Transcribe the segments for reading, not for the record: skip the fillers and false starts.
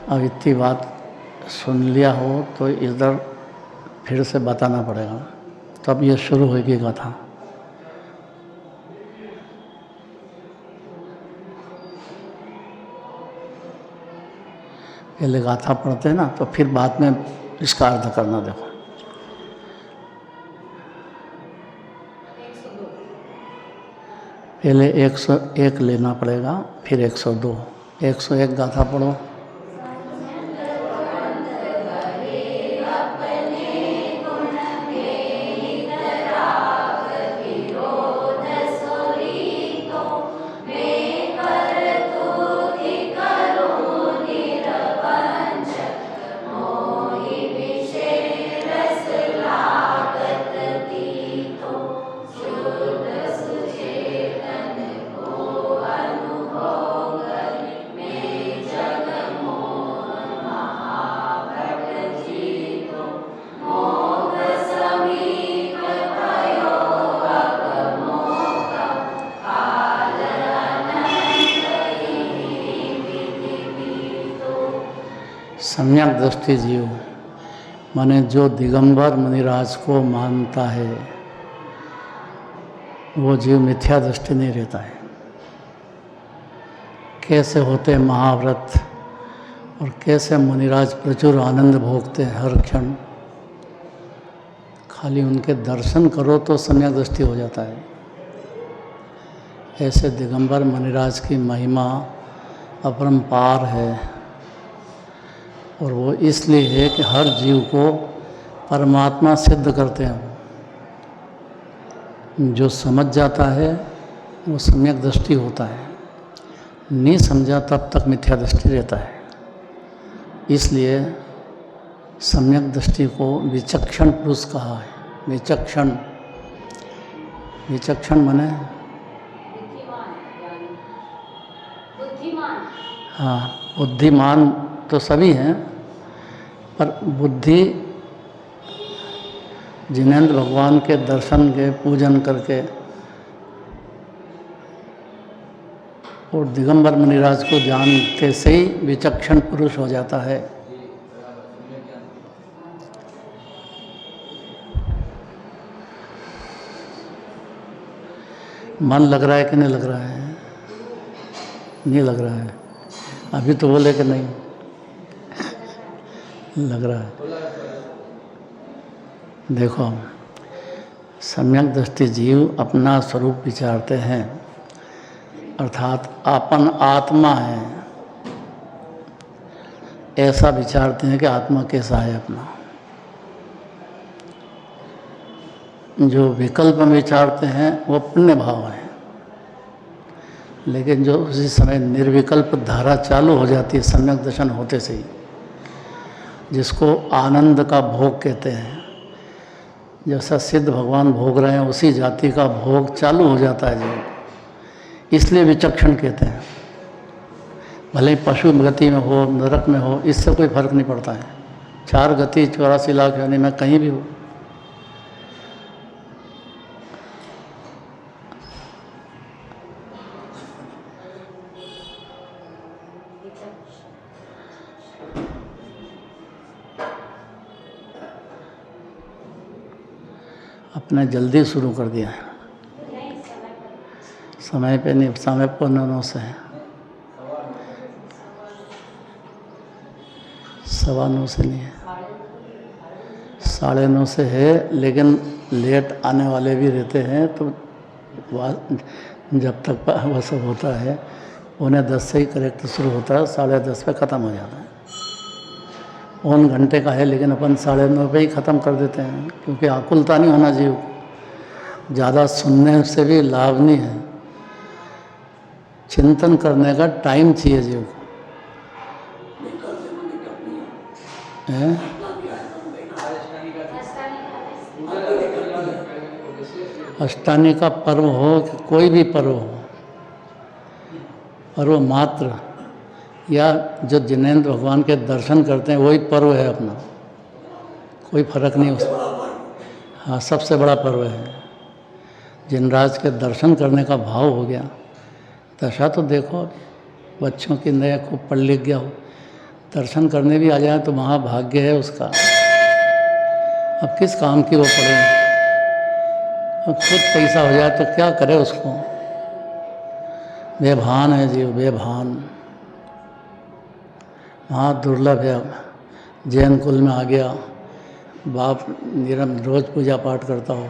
अब इतनी बात सुन लिया हो तो इधर फिर से बताना पड़ेगा, तब ये शुरू होगी कथा। पहले गाथा पढ़ते हैं ना, तो फिर बाद में इसका अर्थ करना। देखो पहले 101 लेना पड़ेगा, फिर 102। 101 गाथा पढ़ो। सम्यक दृष्टि जीव माने जो दिगंबर मुनिराज को मानता है, वो जीव मिथ्या दृष्टि नहीं रहता है। कैसे होते महाव्रत और कैसे मुनिराज प्रचुर आनंद भोगते हर क्षण, खाली उनके दर्शन करो तो सम्यक दृष्टि हो जाता है। ऐसे दिगंबर मुनिराज की महिमा अपरंपार है, और वो इसलिए है कि हर जीव को परमात्मा सिद्ध करते हैं। जो समझ जाता है वो सम्यक दृष्टि होता है, नहीं समझा तब तक मिथ्या दृष्टि रहता है। इसलिए सम्यक दृष्टि को विचक्षण पुरुष कहा है। विचक्षण, विचक्षण माने हाँ, बुद्धिमान तो सभी हैं, पर बुद्धि जिनेंद्र भगवान के दर्शन के पूजन करके और दिगंबर मुनिराज को जानते से ही विचक्षण पुरुष हो जाता है। मन लग रहा है कि नहीं लग रहा है? नहीं लग रहा है। अभी तो बोले कि नहीं लग रहा है। देखो, सम्यक दृष्टि जीव अपना स्वरूप विचारते हैं, अर्थात अपन आत्मा है ऐसा विचारते हैं कि आत्मा कैसा है अपना। जो विकल्प में विचारते हैं वो पुण्य भाव है, लेकिन जो उसी समय निर्विकल्प धारा चालू हो जाती है सम्यक दर्शन होते से ही, जिसको आनंद का भोग कहते हैं, जैसा सिद्ध भगवान भोग रहे हैं उसी जाति का भोग चालू हो जाता है जीव, इसलिए विचक्षण कहते हैं। भले ही पशु गति में हो, नरक में हो, इससे कोई फर्क नहीं पड़ता है। 4 गति 84 लाख योनि में कहीं भी हो, अपने जल्दी शुरू कर दिया है। समय पे नहीं, समय 9:15 से है, 9:15 से नहीं है, 9:30 से है, लेकिन लेट आने वाले भी रहते हैं, तो जब तक वह सब होता है 9:45 से ही करेक्ट शुरू होता है, 10:30 पे ख़त्म हो जाता है। 1 घंटे का है, लेकिन अपन 9:30 पे ही ख़त्म कर देते हैं, क्योंकि आकुलता नहीं होना जीव को। ज़्यादा सुनने से भी लाभ नहीं है, चिंतन करने का टाइम चाहिए जीव को। अष्टानी का पर्व हो कि कोई भी पर्व हो, पर्व मात्र, या जो जिनेंद्र भगवान के दर्शन करते हैं वही पर्व है अपना, कोई फर्क नहीं उसमें। हाँ, सबसे बड़ा पर्व है। जिनराज के दर्शन करने का भाव हो गया, दशा तो देखो, बच्चों की नया खूब पढ़ लिख गया हो, दर्शन करने भी आ जाए तो महाभाग्य है उसका। अब किस काम की वो पड़े, अब खुद पैसा हो जाए तो क्या करे उसको। बेभान है जीव, बेभान। हाँ दुर्लभ है। अब जैन कुल में आ गया, बाप निरंतर रोज पूजा पाठ करता हो,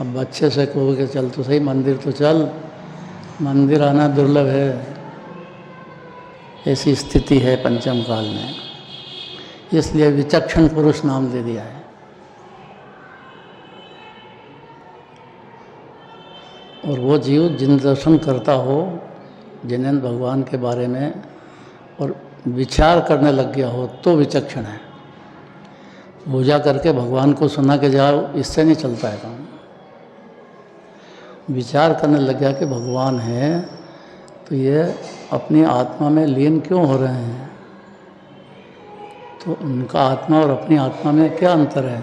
अब बच्चे से कहो कि चल तो सही मंदिर तो चल, मंदिर आना दुर्लभ है। ऐसी स्थिति है पंचम काल में, इसलिए विचक्षण पुरुष नाम दे दिया है। और वो जीव जिन दर्शन करता हो जिन्हें भगवान के बारे में और विचार करने लग गया हो तो विचक्षण है। पूजा करके भगवान को सुना के जाओ, इससे नहीं चलता है काम। विचार करने लग गया कि भगवान है तो ये अपनी आत्मा में लीन क्यों हो रहे हैं, तो उनका आत्मा और अपनी आत्मा में क्या अंतर है,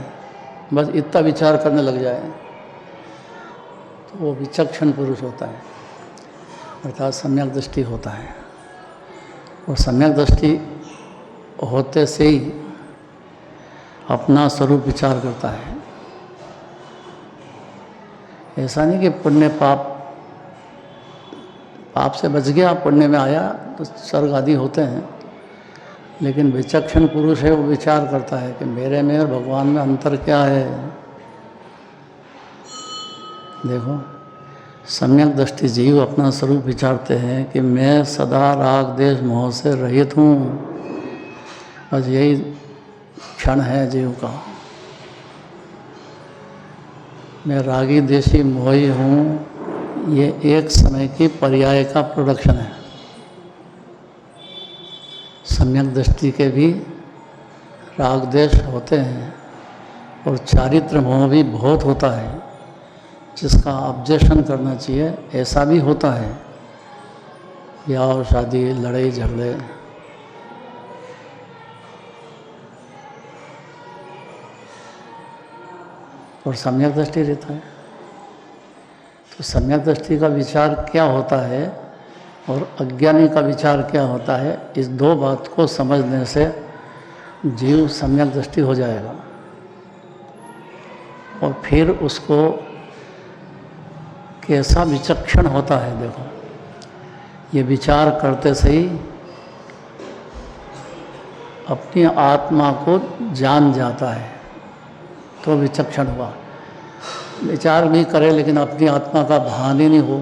बस इतना विचार करने लग जाए तो वो विचक्षण पुरुष होता है, अर्थात सम्यक दृष्टि होता है। और सम्यक दृष्टि होते से ही अपना स्वरूप विचार करता है। ऐसा नहीं कि पुण्य पाप से बच गया, पुण्य में आया तो स्वर्ग आदि होते हैं, लेकिन विचक्षण पुरुष है वो विचार करता है कि मेरे में और भगवान में अंतर क्या है। देखो सम्यक दृष्टि जीव अपना स्वरूप विचारते हैं कि मैं सदा राग देश मोह से रहित हूँ। बस यही क्षण है जीव का, मैं रागी देशी मोही हूँ। ये एक समय की पर्याय का प्रोडक्शन है। सम्यक दृष्टि के भी राग देश होते हैं और चारित्र मोह भी बहुत होता है, जिसका ऑब्जेक्शन करना चाहिए। ऐसा भी होता है, ब्याह और शादी, लड़ाई झगड़े, और सम्यक दृष्टि रहता है। तो सम्यक दृष्टि का विचार क्या होता है और अज्ञानी का विचार क्या होता है, इस दो बात को समझने से जीव सम्यक दृष्टि हो जाएगा। और फिर उसको कैसा विचक्षण होता है, देखो ये विचार करते से ही अपनी आत्मा को जान जाता है तो विचक्षण हुआ। विचार भी करे लेकिन अपनी आत्मा का भान ही नहीं हो,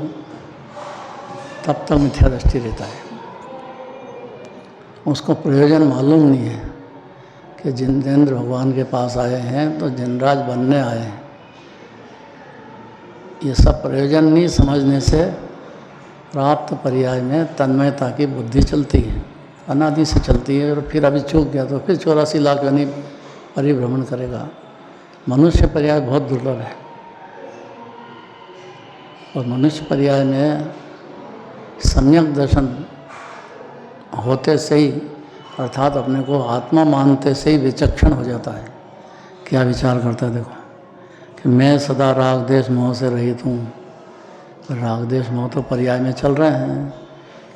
तब तक मिथ्या दृष्टि रहता है। उसको प्रयोजन मालूम नहीं है कि जिनेंद्र भगवान के पास आए हैं तो जिनराज बनने आए हैं। ये सब प्रयोजन नहीं समझने से प्राप्त पर्याय में तन्मयता की बुद्धि चलती है, अनादि से चलती है। और फिर अभी चूक गया तो फिर 84 लाख यानी परिभ्रमण करेगा। मनुष्य पर्याय बहुत दुर्लभ है, और मनुष्य पर्याय में सम्यक दर्शन होते से ही, अर्थात अपने को आत्मा मानते से ही विचक्षण हो जाता है। क्या विचार करता है, देखो कि मैं सदा राग देश मोह से रहित हूँ। राग देश मोह तो पर्याय में चल रहे हैं,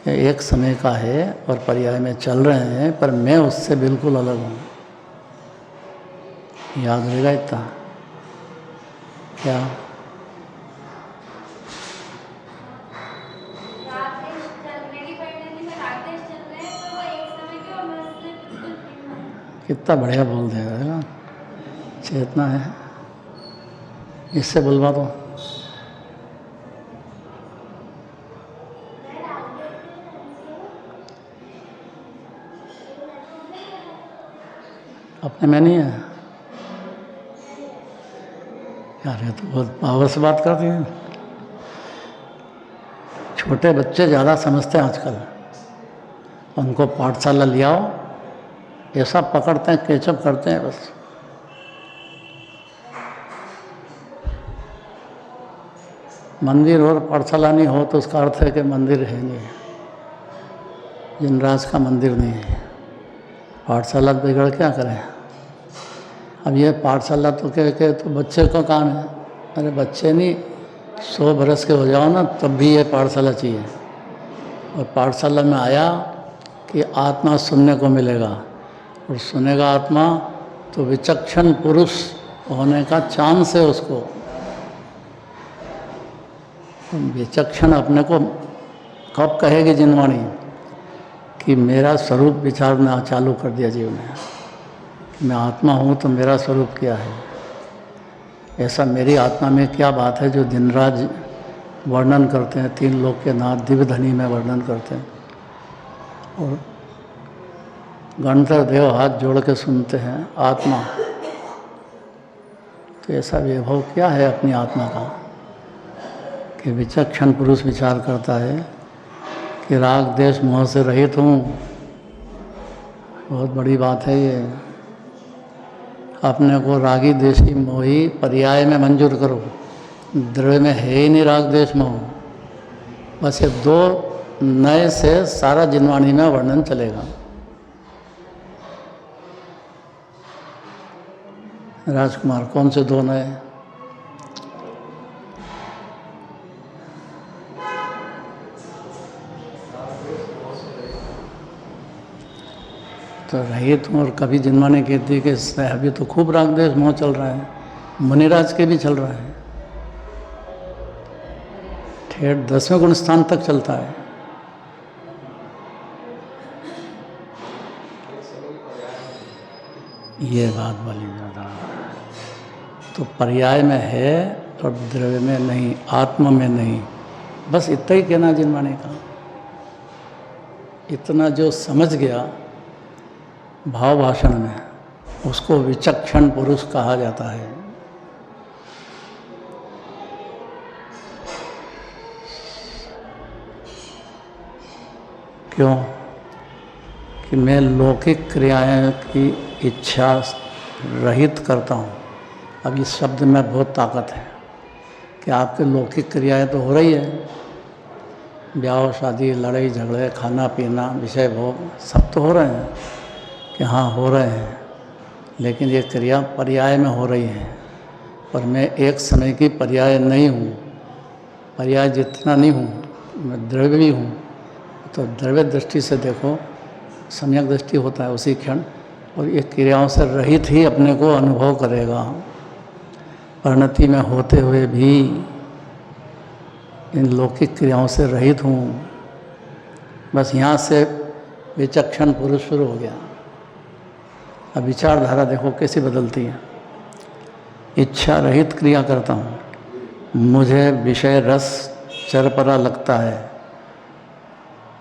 ये एक समय का है और पर्याय में चल रहे हैं, पर मैं उससे बिल्कुल अलग हूँ। याद रहेगा इतना क्या? कितना बढ़िया बोल दे रहा है, चेतना है। इससे बुलवा दो। अपने में नहीं है यार, ये तो बहुत पावर से बात करती है। छोटे बच्चे ज़्यादा समझते हैं आजकल, उनको पाठशाला ले आओ, ऐसा पकड़ते हैं, कैचअप करते हैं बस। मंदिर और पाठशाला नहीं हो तो उसका अर्थ है कि मंदिर है नहीं है, जिनराज का मंदिर नहीं है। पाठशाला बिगड़ क्या करें। अब ये पाठशाला तो के तो बच्चे का काम है। अरे बच्चे नहीं, 100 बरस के हो जाओ ना तब भी ये पाठशाला चाहिए। और पाठशाला में आया कि आत्मा सुनने को मिलेगा, और सुनेगा आत्मा तो विचक्षण पुरुष होने का चांस है उसको। तो विचक्षण अपने को कब कहेगी जिनवाणी कि मेरा स्वरूप विचारना चालू कर दिया जीव ने कि मैं आत्मा हूँ तो मेरा स्वरूप क्या है, ऐसा मेरी आत्मा में क्या बात है जो दिन रात वर्णन करते हैं, तीन लोक के नाथ दिव्य ध्वनि में वर्णन करते हैं और गणधर देव हाथ जोड़ के सुनते हैं आत्मा। तो ऐसा वैभव क्या है अपनी आत्मा का कि विचक्षण पुरुष विचार करता है कि राग देश मोह से रहित हूँ। बहुत बड़ी बात है ये। अपने को रागी देशी मोही पर्याय में मंजूर करो, द्रव्य में है ही नहीं राग देश मोह। बस ये दो नए से सारा जिनवाणी में वर्णन चलेगा। राजकुमार कौन से दो नए? तो रहित हूँ और कभी जिनवाणी कहती कि अभी तो खूब राग देश मोह चल रहा है, मुनिराज के भी चल रहा है, ठेठ 10वें गुण स्थान तक चलता है। ये बात बोली ज़्यादा। तो पर्याय में है और द्रव्य में नहीं, आत्मा में नहीं। बस इतना ही कहना जिनवाणी का। इतना जो समझ गया भाव भाषण में उसको विचक्षण पुरुष कहा जाता है। क्यों? कि मैं लौकिक क्रियाएं की इच्छा रहित करता हूँ। अब इस शब्द में बहुत ताकत है कि आपके लौकिक क्रियाएं तो हो रही है, ब्याह शादी लड़ाई झगड़े खाना पीना विषय भोग सब तो हो रहे हैं कि हाँ हो रहे हैं, लेकिन ये क्रिया पर्याय में हो रही है। पर मैं एक समय की पर्याय नहीं हूँ, पर्याय जितना नहीं हूँ, मैं द्रव्य भी हूँ। तो द्रव्य दृष्टि से देखो, सम्यक दृष्टि होता है उसी क्षण, और ये क्रियाओं से रहित ही अपने को अनुभव करेगा। परिणति में होते हुए भी इन लौकिक क्रियाओं से रहित हूँ। बस यहाँ से विचक्षण पुरुष शुरू हो गया। अब विचारधारा देखो कैसी बदलती है। इच्छा रहित क्रिया करता हूँ, मुझे विषय रस चरपरा लगता है।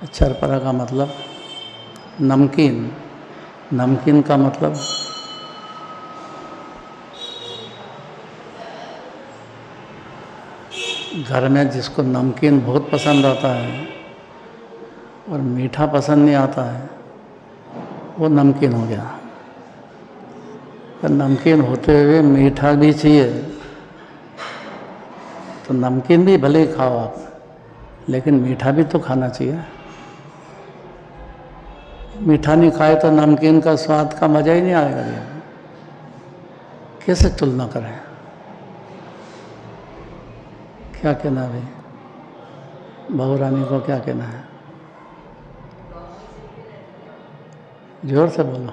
चरपरा का मतलब नमकीन, नमकीन का मतलब घर में जिसको नमकीन बहुत पसंद आता है और मीठा पसंद नहीं आता है, वो नमकीन हो गया। पर नमकीन होते हुए मीठा भी चाहिए, तो नमकीन भी भले ही खाओ आप, लेकिन मीठा भी तो खाना चाहिए। मीठा नहीं खाए तो नमकीन का स्वाद का मज़ा ही नहीं आएगा। ये कैसे तुलना करें? क्या कहना है भाई? बहू रानी को क्या कहना है? जोर से बोलो।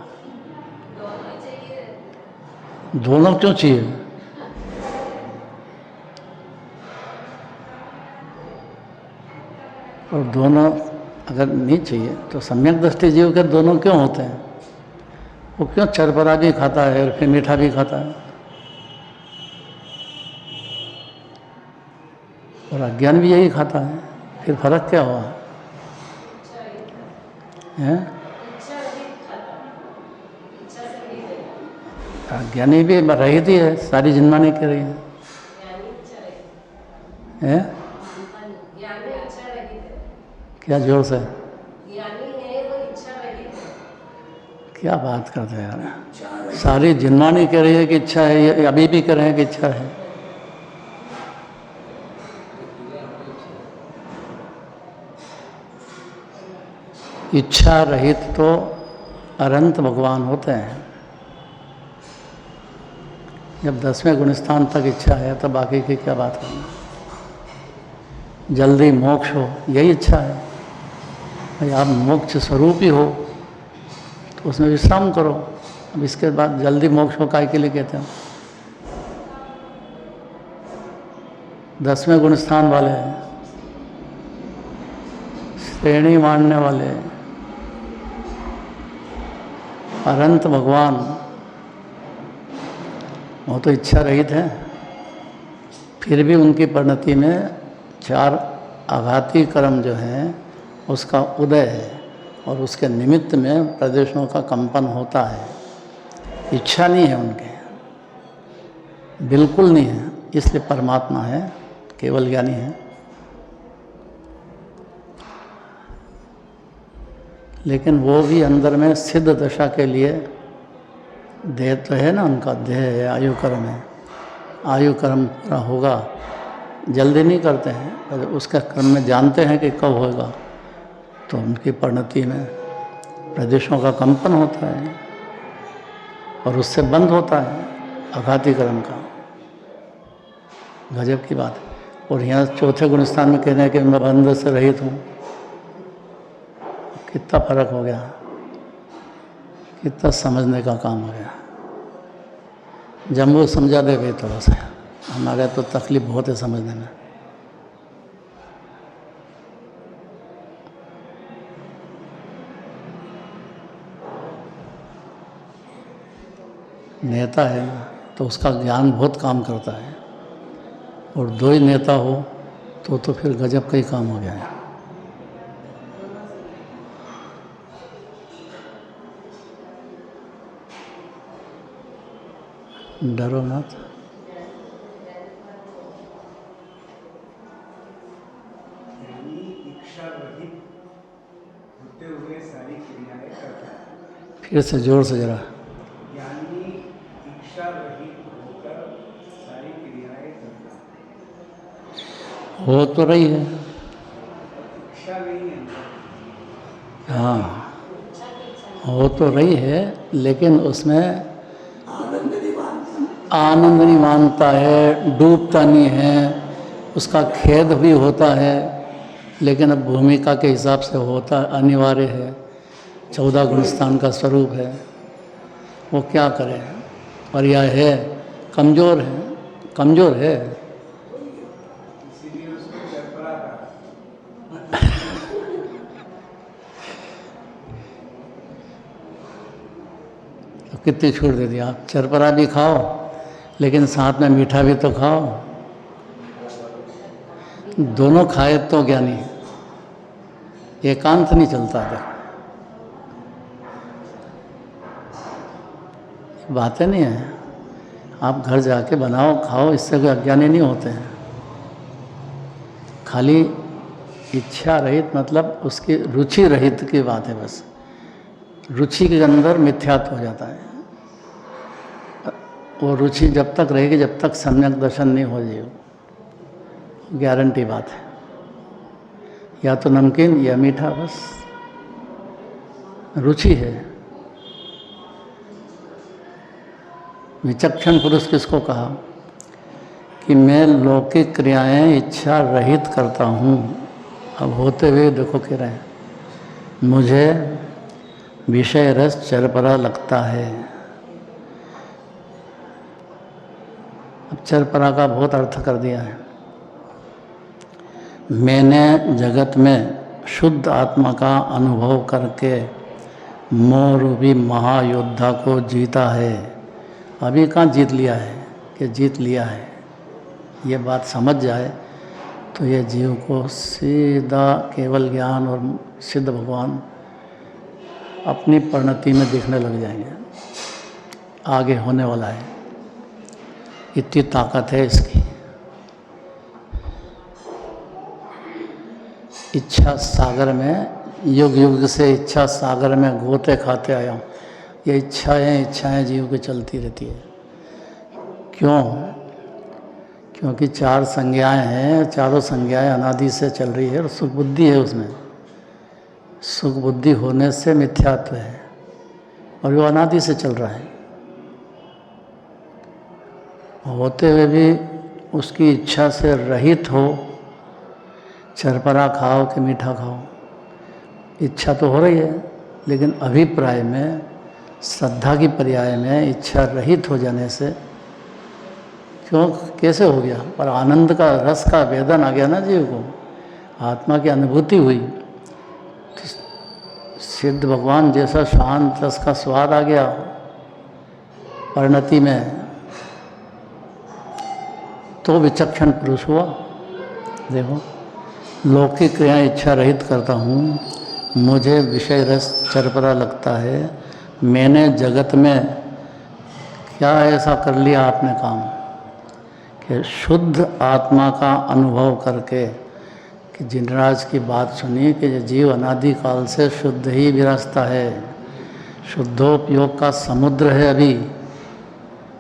दोनों क्यों चाहिए? और दोनों अगर नहीं चाहिए तो सम्यक दृष्टि जीव के दोनों क्यों होते हैं? वो क्यों चरपरा भी खाता है और फिर मीठा भी खाता है? और अज्ञान भी यही खाता है, फिर फर्क क्या हुआ है? अज्ञानी भी रहित ही है, सारी जिनवाणी कह रही है? क्या जोर से? क्या बात करते हैं यार? सारी जिनवाणी कह रही है कि इच्छा है, ये अभी भी कह रहे हैं कि इच्छा है। इच्छा रहित तो अनंत भगवान होते हैं। जब 10वें गुणस्थान तक इच्छा है तो बाकी की क्या बात करना? जल्दी मोक्ष हो, यही इच्छा है भाई। आप मोक्ष स्वरूप ही हो, तो उसमें विश्राम करो। अब इसके बाद जल्दी मोक्ष हो काय के लिए कहते हैं। 10वें गुण स्थान वाले हैं, श्रेणी मानने वाले, अनंत भगवान, वो तो इच्छा रहित है, फिर भी उनकी परिणति में 4 आघाती कर्म जो हैं उसका उदय है और उसके निमित्त में प्रदेशों का कंपन होता है। इच्छा नहीं है उनके, बिल्कुल नहीं है, इसलिए परमात्मा है, केवल ज्ञानी है। लेकिन वो भी अंदर में सिद्ध दशा के लिए देह तो है ना, उनका देह है, आयु कर्म है, आयु कर्म पूरा होगा, जल्दी नहीं करते हैं, उसका कर्म में जानते हैं कि कब होगा, तो उनकी परिणति में प्रदेशों का कंपन होता है और उससे बंद होता है आघाती कर्म का। गजब की बात है। और यहाँ 4थे गुण स्थान में कहने हैं कि मैं बंध से रहित हूँ। कितना फर्क हो गया, कितना समझने का काम हो गया। जम्बू समझा दे भाई थोड़ा सा, हमारे तो तकलीफ बहुत है समझने में। नेता है ना, तो उसका ज्ञान बहुत काम करता है, और 2 ही नेता हो तो फिर गजब का ही काम हो गया है। डरो मत। फिर से जोर से जरा। हो तो रही है, हाँ हो तो रही है, लेकिन उसमें आनंद नहीं मानता है, डूबता नहीं है, उसका खेद भी होता है, लेकिन अब भूमिका के हिसाब से होता अनिवार्य है। 14 गुण स्थान का स्वरूप है, वो क्या करे। और यह है कमज़ोर है, कमज़ोर है। तो कितनी छूट दे दी आप, चरपरा भी खाओ लेकिन साथ में मीठा भी तो खाओ। दोनों खाए तो ज्ञानी, एकांत नहीं चलता था। बातें नहीं है, आप घर जाके बनाओ खाओ, इससे कोई अज्ञानी नहीं होते हैं। खाली इच्छा रहित मतलब उसकी रुचि रहित की बात है, बस रुचि के अंदर मिथ्यात्व हो जाता है। वो रुचि जब तक रहेगी जब तक सम्यक दर्शन नहीं हो जाए, गारंटी बात है। या तो नमकीन या मीठा, बस रुचि है। विचक्षण पुरुष किसको कहा कि मैं लौकिक क्रियाएं इच्छा रहित करता हूँ। अब होते हुए देखो कह रहे हैं, मुझे विषय रस चरपरा लगता है। अब चरपरा का बहुत अर्थ कर दिया है। मैंने जगत में शुद्ध आत्मा का अनुभव करके मोह रूपी महायोद्धा को जीता है। अभी कहाँ जीत लिया है कि जीत लिया है, ये बात समझ जाए तो ये जीव को सीधा केवल ज्ञान और सिद्ध भगवान अपनी परिणति में दिखने लग जाएंगे। आगे होने वाला है, इतनी ताकत है इसकी। इच्छा सागर में युग युग से इच्छा सागर में गोते खाते आया हूँ। ये इच्छाएं जीव की चलती रहती है। क्यों? क्योंकि 4 संज्ञाएं हैं, चारों संज्ञाएं अनादि से चल रही है और सुख बुद्धि है उसमें। सुख बुद्धि होने से मिथ्यात्व है और वो अनादि से चल रहा है। होते हुए भी उसकी इच्छा से रहित हो, चरपरा खाओ कि मीठा खाओ, इच्छा तो हो रही है, लेकिन अभिप्राय में श्रद्धा की पर्याय में इच्छा रहित हो जाने से क्यों कैसे हो गया, पर आनंद का रस का वेदन आ गया ना जीव को, आत्मा की अनुभूति हुई, तो सिद्ध भगवान जैसा शांत रस का स्वाद आ गया परिणति में, तो विचक्षण पुरुष हुआ। देखो, लौकिक क्रियाएं इच्छा रहित करता हूँ, मुझे विषय रस चरपरा लगता है, मैंने जगत में क्या ऐसा कर लिया आपने काम कि शुद्ध आत्मा का अनुभव करके, कि जिनराज की बात सुनी कि ये जीव अनादि काल से शुद्ध ही विरासता है, शुद्धोपयोग का समुद्र है अभी,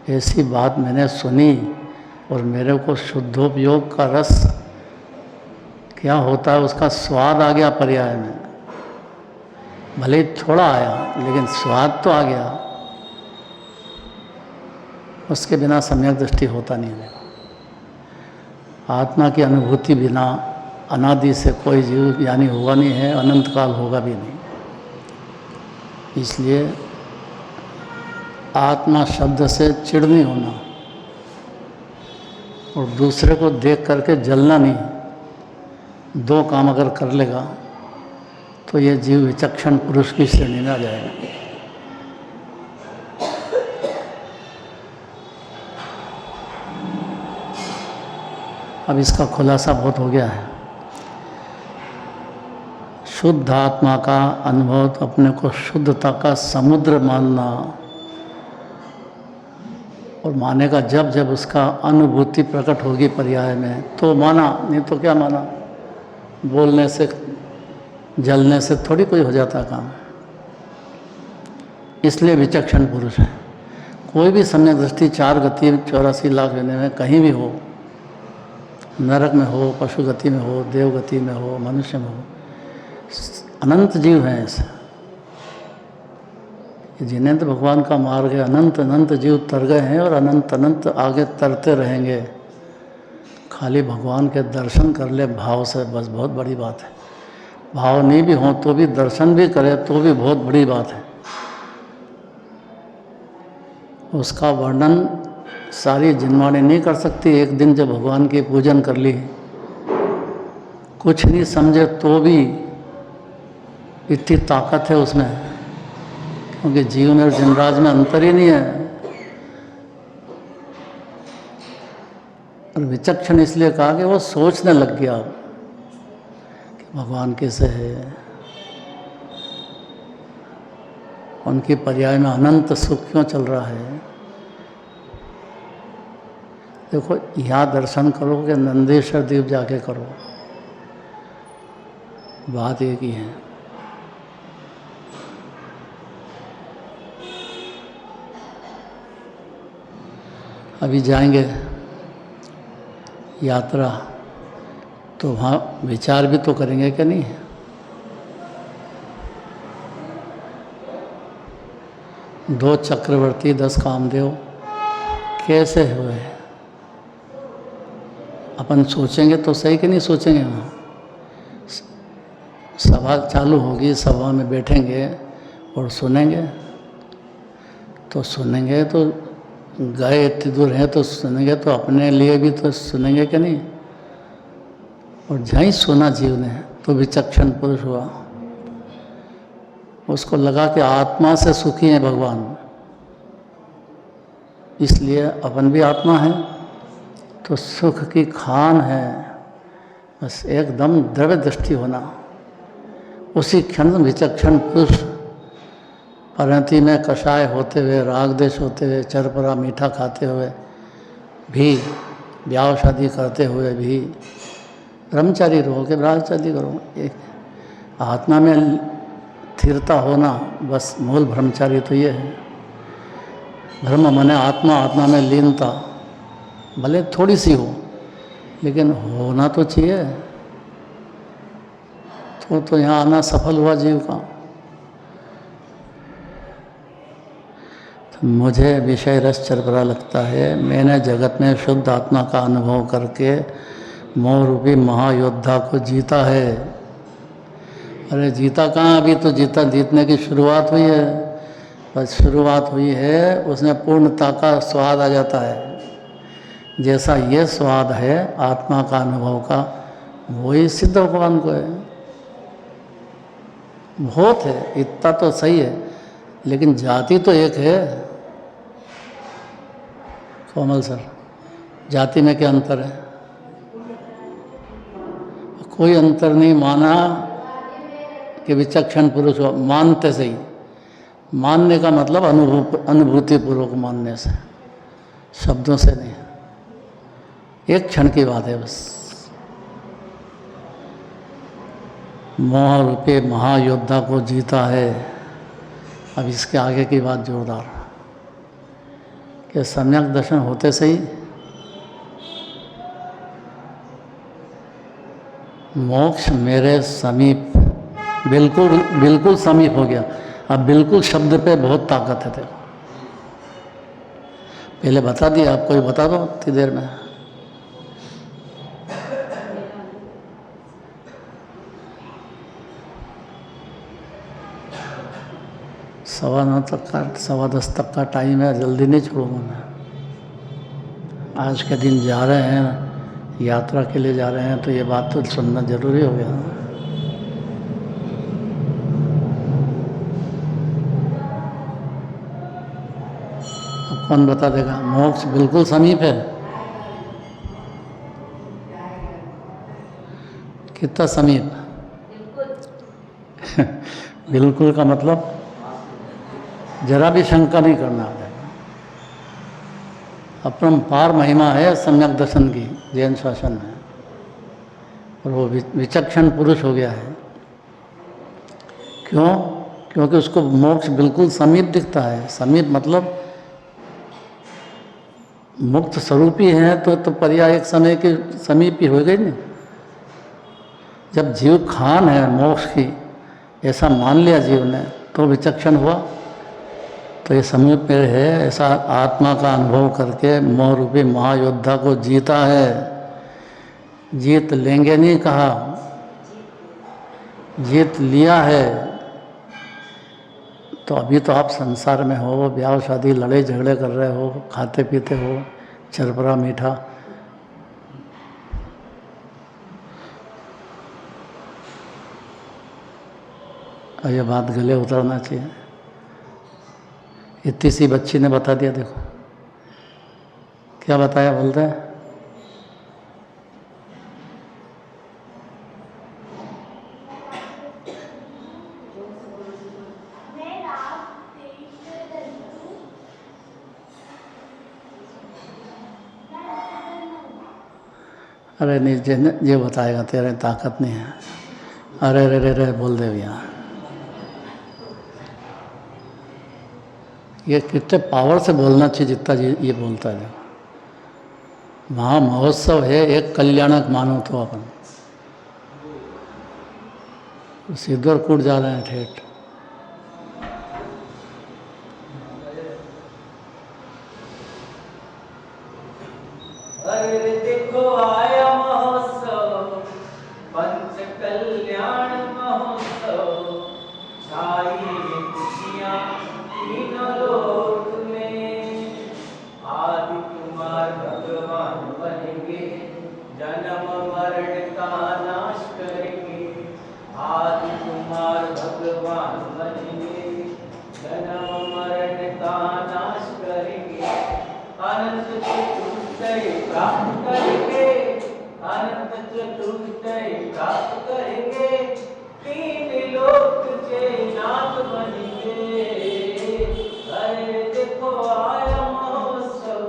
ऐसी बात मैंने सुनी और मेरे को शुद्धोपयोग का रस क्या होता है उसका स्वाद आ गया पर्याय में, भले ही थोड़ा आया लेकिन स्वाद तो आ गया। उसके बिना सम्यक दृष्टि होता नहीं है। आत्मा की अनुभूति बिना अनादि से कोई जीव ज्ञानी हुआ नहीं है, अनंत काल होगा भी नहीं। इसलिए आत्मा शब्द से चिढ़ नहीं होना और दूसरे को देख करके जलना नहीं। दो काम अगर कर लेगा तो ये जीव विचक्षण पुरुष की श्रेणी में आ जाएगा। अब इसका खुलासा बहुत हो गया है। शुद्ध आत्मा का अनुभव तो अपने को शुद्धता का समुद्र मानना, और मानेगा जब जब उसका अनुभूति प्रकट होगी पर्याय में तो माना, नहीं तो क्या माना। बोलने से जलने से थोड़ी कोई हो जाता काम। इसलिए विचक्षण पुरुष है। कोई भी सम्यक दृष्टि 4 गति 84 लाख रहने में कहीं भी हो, नरक में हो, पशु गति में हो, देव गति में हो, मनुष्य में हो, अनंत जीव हैं ऐसे। जिन्हें तो भगवान का मार्ग है, अनंत अनंत जीव तर गए हैं और अनंत अनंत आगे तरते रहेंगे। खाली भगवान के दर्शन कर ले भाव से, बस बहुत बड़ी बात है। भाव नहीं भी हो तो भी दर्शन भी करे तो भी बहुत बड़ी बात है। उसका वर्णन सारी जिनवाणी नहीं कर सकती। एक दिन जब भगवान की पूजन कर ली, कुछ नहीं समझे तो भी इतनी ताकत है उसमें, क्योंकि जीव में और जिनराज में अंतर ही नहीं है। और विचक्षण इसलिए कहा कि वो सोचने लग गया कि भगवान कैसे है, उनकी पर्याय में अनंत सुख क्यों चल रहा है। देखो, यहाँ दर्शन करो कि नंदेश्वर द्वीप जाके करो, बात एक ही है। अभी जाएंगे यात्रा तो वहाँ विचार भी तो करेंगे कि नहीं। दो चक्रवर्ती 10 कामदेव कैसे हुए, अपन सोचेंगे तो सही कि नहीं सोचेंगे। वहाँ सभा चालू होगी, सभा में बैठेंगे और सुनेंगे तो गए इतनी दूर हैं तो सुनेंगे, तो अपने लिए भी तो सुनेंगे कि नहीं। और जहाँ ही सुना जीव ने तो विचक्षण पुरुष हुआ। उसको लगा कि आत्मा से सुखी है भगवान, इसलिए अपन भी आत्मा है तो सुख की खान है। बस एकदम द्रव्य दृष्टि होना। उसी क्षण विचक्षण पुरुष परिणति में कषाय होते हुए, राग देश होते हुए, चरपरा मीठा खाते हुए भी, ब्याह शादी करते हुए भी, ब्रह्मचारी रहो कि ब्रह्मचारी करो, एक आत्मा में स्थिरता होना, बस मूल ब्रह्मचारी तो ये है। ब्रह्म माने आत्मा, आत्मा में लीनता, भले थोड़ी सी हो लेकिन होना तो चाहिए। तो यहाँ आना सफल हुआ जीव का। तो मुझे विषय रस चरपरा लगता है। मैंने जगत में शुद्ध आत्मा का अनुभव करके मोह रूपी महायोद्धा को जीता है। अरे जीता कहाँ, अभी तो जीतने की शुरुआत हुई है। बस शुरुआत हुई है, उसमें पूर्णता का स्वाद आ जाता है। जैसा ये स्वाद है आत्मा का अनुभव का, वही सिद्ध भगवान को है। बहुत है, इतना तो सही है, लेकिन जाति तो एक है। कोमल सर, जाति में क्या अंतर है? कोई अंतर नहीं माना कि विचक्षण पुरुष हो, मानते सही। मानने का मतलब अनुभूति पूर्वक मानने से, शब्दों से नहीं। एक क्षण की बात है बस। मोह रूपे महायोद्धा को जीता है। अब इसके आगे की बात जोरदार कि सम्यक दर्शन होते सही मोक्ष मेरे समीप, बिल्कुल बिल्कुल समीप हो गया। अब बिल्कुल शब्द पे बहुत ताकत है। देखो पहले बता दिया, आपको भी बता दो इतनी देर में। सवा 9 तक का, सवा 10 तक का टाइम है, जल्दी नहीं छोड़ूंगा मैं। आज के दिन जा रहे हैं, यात्रा के लिए जा रहे हैं, तो ये बात तो सुनना जरूरी हो गया। अब कौन बता देगा? मोक्ष बिल्कुल समीप है। कितना समीप? बिल्कुल का मतलब जरा भी शंका नहीं करना है। अपरंपार महिमा है सम्यक दर्शन की जैन शासन में, और वो विचक्षण पुरुष हो गया है। क्यों? क्योंकि उसको मोक्ष बिल्कुल समीप दिखता है। समीप मतलब मुक्त स्वरूप ही है, तो पर्याय एक समय के समीप ही हो गई नहीं। जब जीव खान है मोक्ष की, ऐसा मान लिया जीव ने, तो विचक्षण हुआ। तो ये समीप में है, ऐसा आत्मा का अनुभव करके मोह रूपी महायोद्धा को जीता है। जीत लेंगे नहीं कहा, जीत लिया है। तो अभी तो आप संसार में हो, ब्याह शादी लड़ाई झगड़े कर रहे हो, खाते पीते हो चरपरा मीठा। और ये बात गले उतरना चाहिए। इतनी सी बच्ची ने बता दिया। देखो क्या बताया, बोलते हैं अरे नहीं, ये बताएगा, तेरे ताकत नहीं है। अरे रे रे रे बोल दे भैया। ये कितने पावर से बोलना चाहिए जितना ये बोलता है। वहाँ महोत्सव है, एक कल्याणक मानो तो अपन सीधर कूद जा रहे हैं ठेठ। अरे देखो आया महोत्सव, पंच कल्याण महोत्सव, छाई खुशियाँ तीनों लोक में। आदि कुमार भगवान बनेंगे, जन्म मरण का नाश करेंगे। आदि कुमार भगवान बनेंगे, जन्म मरण का नाश करेंगे। अनंत चतुर्दय प्राप्त करेंगे, अनंत चतुर्दय प्राप्त करेंगे। तीन लोक के नाथ बनेंगे। अरे देखो आया महोत्सव,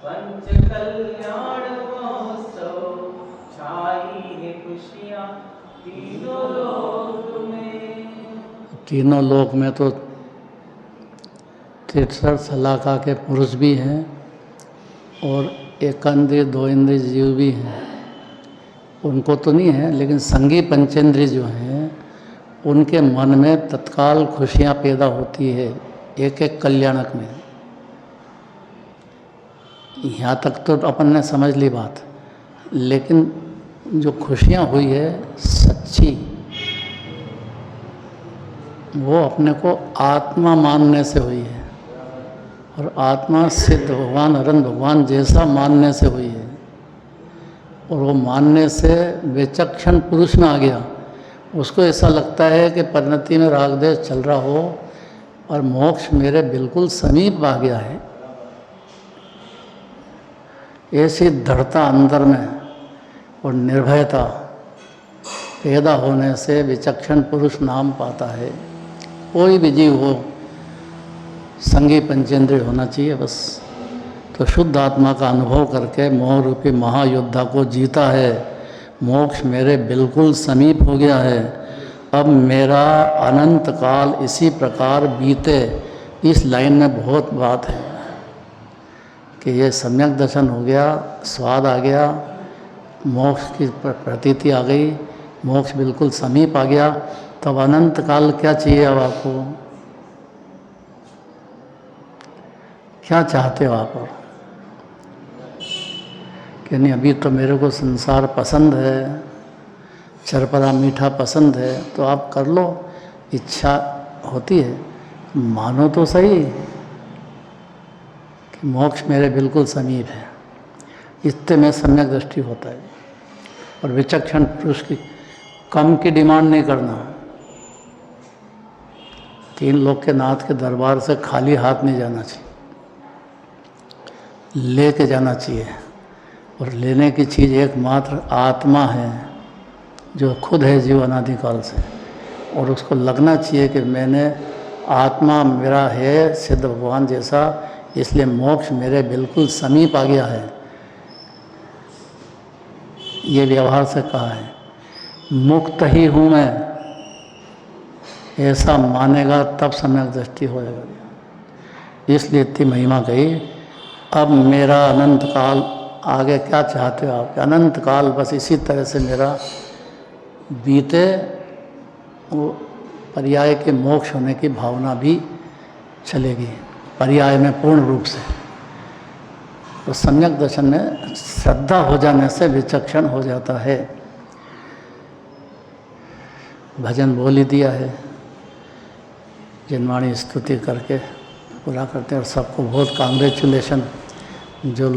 पंच कल्याण महोत्सव, छाई है खुशियाँ तीनों लोक में। तीनों लोक में तो 63 सलाका के पुरुष भी हैं और एक इंद्रिय दो इंद्रिय जीव भी हैं। उनको तो नहीं है, लेकिन संगी पंचेंद्रिय जो हैं उनके मन में तत्काल खुशियाँ पैदा होती है एक एक कल्याणक में। यहाँ तक तो अपन ने समझ ली बात, लेकिन जो खुशियाँ हुई है सच्ची, वो अपने को आत्मा मानने से हुई है, और आत्मा सिद्ध भगवान अनंत भगवान जैसा मानने से हुई है। और वो मानने से विचक्षण पुरुष में आ गया। उसको ऐसा लगता है कि परिणति में राग द्वेष चल रहा हो और मोक्ष मेरे बिल्कुल समीप आ गया है। ऐसी दृढ़ता अंदर में और निर्भयता पैदा होने से विचक्षण पुरुष नाम पाता है। कोई भी जीव हो, संगी पंचेंद्रिय होना चाहिए बस। तो शुद्ध आत्मा का अनुभव करके मोह रूपी महायोद्धा को जीता है। मोक्ष मेरे बिल्कुल समीप हो गया है। अब मेरा अनंत काल इसी प्रकार बीते। इस लाइन में बहुत बात है कि ये सम्यक दर्शन हो गया, स्वाद आ गया, मोक्ष की प्रतीति आ गई, मोक्ष बिल्कुल समीप आ गया। तब अनंत काल क्या चाहिए? अब आपको क्या चाहते हो आप? और कि नहीं, अभी तो मेरे को संसार पसंद है, चरपरा मीठा पसंद है, तो आप कर लो। इच्छा होती है, मानो तो सही कि मोक्ष मेरे बिल्कुल समीप है। इससे में सम्यक दृष्टि होता है। और विचक्षण पुरुष की कम की डिमांड नहीं करना। 3 लोग के नाथ के दरबार से खाली हाथ नहीं जाना चाहिए, लेके जाना चाहिए। और लेने की चीज़ एकमात्र आत्मा है, जो खुद है जीव अनादिकाल से। और उसको लगना चाहिए कि मैंने आत्मा मेरा है सिद्ध भगवान जैसा, इसलिए मोक्ष मेरे बिल्कुल समीप आ गया है। ये व्यवहार से कहा है। मुक्त ही हूँ मैं, ऐसा मानेगा तब सम्यक दृष्टि हो जाएगा। इसलिए इतनी महिमा कही। अब मेरा अनंत काल, आगे क्या चाहते हो आप? अनंत काल बस इसी तरह से मेरा बीते, वो पर्याय के मोक्ष होने की भावना भी चलेगी, पर्याय में पूर्ण रूप से। तो सम्यक दर्शन में श्रद्धा हो जाने से विचक्षण हो जाता है। भजन बोल ही दिया है, जिनवाणी स्तुति करके पूरा करते हैं। और सबको बहुत कांग्रेचुलेशन जो